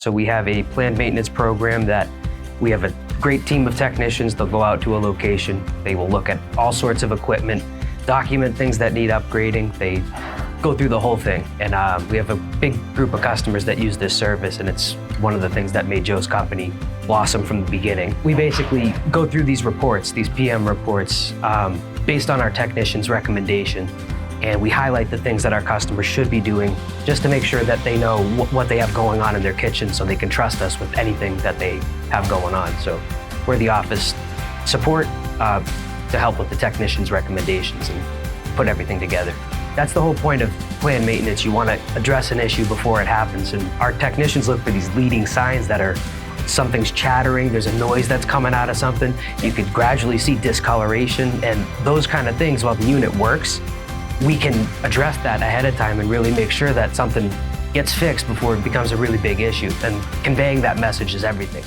So we have a planned maintenance program that we have a great team of technicians. They'll go out to a location. They will look at all sorts of equipment, document things that need upgrading. They go through the whole thing. And we have a big group of customers that use this service, and it's one of the things that made Joe's company blossom from the beginning. We basically go through these reports, these PM reports, based on our technician's recommendation. And we highlight the things that our customers should be doing just to make sure that they know what they have going on in their kitchen so they can trust us with anything that they have going on. So we're the office support to help with the technician's recommendations and put everything together. That's the whole point of planned maintenance. You want to address an issue before it happens. And our technicians look for these leading signs that are something's chattering, there's a noise that's coming out of something. You could gradually see discoloration and those kind of things. While the unit works, we can address that ahead of time and really make sure that something gets fixed before it becomes a really big issue. And conveying that message is everything.